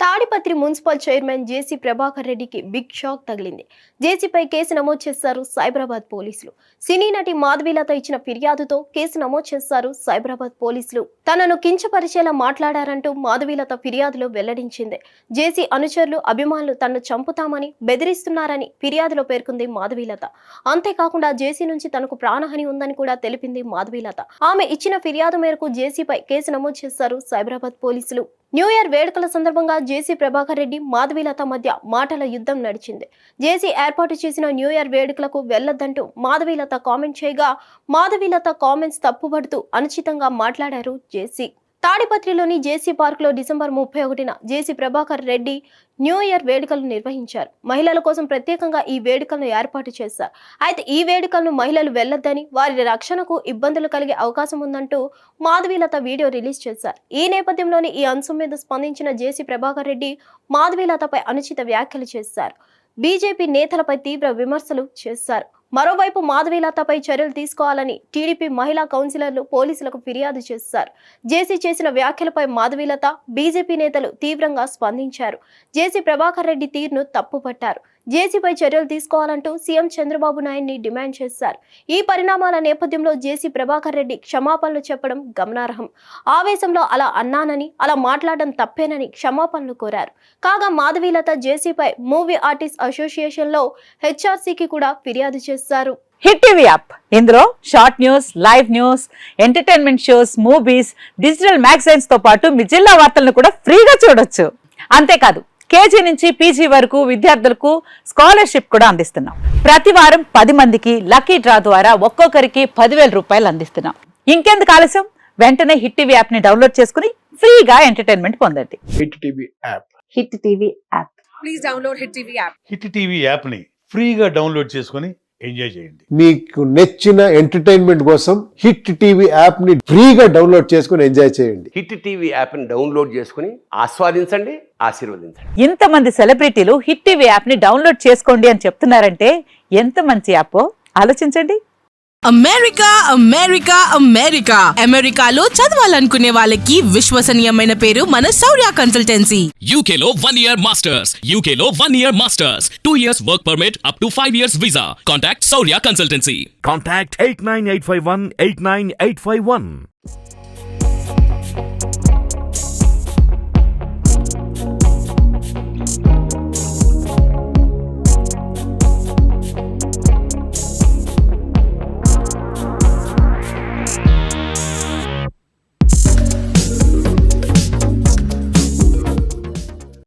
Tadipatri municipal chairman జేసీ ప్రభాకర్ రెడ్డికి big shock తగిలింది. జేసీపై case నమోదు చేశారు సైబరాబాద్ పోలీసులు. సినీ నటి మాధవీలత ఇచ్చిన ఫిర్యాదుతో కేసు నమోదు చేశారు సైబరాబాద్ పోలీసులు. తనను కించపరిచేలా మాట్లాడారంటూ మాధవీలత ఫిర్యాదులో వెల్లడించింది. జేసీ అనుచరులు, అభిమానులు తనను చంపుతామని బెదిరిస్తున్నారని ఫిర్యాదులో పేర్కొంది మాధవీలత. అంతేకాకుండా జేసీ నుంచి తనకు ప్రాణహాని ఉందని కూడా తెలిపింది మాధవీలత. ఆమె ఇచ్చిన ఫిర్యాదు మేరకు జేసీపై కేసు నమోదు చేశారు సైబరాబాద్ పోలీసులు. న్యూ ఇయర్ వేడుకల సందర్భంగా జేసీ ప్రభాకర్ రెడ్డి, మాధవీలత మధ్య మాటల యుద్ధం నడిచింది. జేసీ ఏర్పాటు చేసిన న్యూ ఇయర్ వేడుకలకు వెళ్లొద్దంటూ మాధవీలత కామెంట్ చేయగా, మాధవీలత కామెంట్స్ తప్పుపడుతూ అనుచితంగా మాట్లాడారు జేసీ. తాడిపత్రిలోని జేసీ పార్కులో డిసెంబర్ 31న జేసీ ప్రభాకర్ రెడ్డి న్యూ ఇయర్ వేడుకలు నిర్వహించారు. మహిళల కోసం ప్రత్యేకంగా ఈ వేడుకలను ఏర్పాటు చేశారు. అయితే ఈ వేడుకలను మహిళలు వెళ్లొద్దని, వారి రక్షణకు ఇబ్బందులు కలిగే అవకాశం ఉందంటూ మాధవీలత వీడియో రిలీజ్ చేశారు. ఈ నేపథ్యంలోనే ఈ అంశం మీద స్పందించిన జేసీ ప్రభాకర్ రెడ్డి మాధవీలతపై అనుచిత వ్యాఖ్యలు చేశారు. బీజేపీ నేతలపై తీవ్ర విమర్శలు చేశారు. మరోవైపు మాధవీలతపై చర్యలు తీసుకోవాలని టీడీపీ మహిళా కౌన్సిలర్లు పోలీసులకు ఫిర్యాదు చేశారు. జేసీ చేసిన వ్యాఖ్యలపై మాధవీలత, బీజేపీ నేతలు తీవ్రంగా స్పందించారు. జేసీ ప్రభాకర్ రెడ్డి తీరును తప్పుపట్టారు. జేసీపై చర్యలు తీసుకోవాలంటూ సీఎం చంద్రబాబు నాయుడిని డిమాండ్ చేశారు. ఈ పరిణామాల నేపథ్యంలో జేసీ ప్రభాకర్ రెడ్డి క్షమాపణలు చెప్పడం గమనార్హం. ఆవేశంలో అలా అన్నానని, అలా మాట్లాడడం తప్పేనని క్షమాపణలు కోరారు. కాగా మాధవీలత జేసీపై మూవీ ఆర్టిస్ట్ అసోసియేషన్ లో హెచ్ఆర్సీకి కూడా ఫిర్యాదు చేశారు. హిట్ టీవీ యాప్, ఇందులో short news, live news, entertainment shows, movies, digital magazines తో పాటు మీ జిల్లా వార్తలను కూడా ఫ్రీగా చూడొచ్చు. అంతేకాదు, కేజీ నుంచి పీజీ వరకు విద్యార్థులకు స్కాలర్షిప్ కూడా అందిస్తున్నాం. ప్రతి వారం 10 మందికి లక్కీ డ్రా ద్వారా ఒక్కొక్కరికి 10,000 రూపాయలు అందిస్తున్నాం. ఇంకెందుకు ఆలస్యం, వెంటనే హిట్ టీవీ యాప్ ని డౌన్లోడ్ చేసుకుని ఫ్రీగా ఎంటర్టైన్మెంట్ పొందండి. Hit TV app. Hit TV app. Please download hit TV app. Hit TV app ని ఫ్రీగా డౌన్లోడ్ చేసుకుని ఎంజాయ్ చేయండి. మీకు నచ్చిన ఎంటర్టైన్మెంట్ కోసం హిట్ టీవీ యాప్ ని ఫ్రీగా డౌన్లోడ్ చేసుకుని ఎంజాయ్ చేయండి. హిట్ టీవీ యాప్ ని డౌన్లోడ్ చేసుకుని ఆస్వాదించండి, ఆశీర్వదించండి. ఇంతమంది సెలబ్రిటీలు హిట్ టీవీ యాప్ ని డౌన్లోడ్ చేసుకోండి అని చెప్తున్నారంటే ఎంత మంచి యాప్ ఆలోచించండి. అమెరికా అమెరికా అమెరికా అమెరికాలో చదవాలనుకునే వాళ్ళకి విశ్వసనీయమైన పేరు మన శౌర్య కన్సల్టెన్సీ. UK లో 1 year masters. UK లో 1 year masters. 2 years work permit up to 5 years visa. Contact Saurya Consultancy. Contact 89851 89851.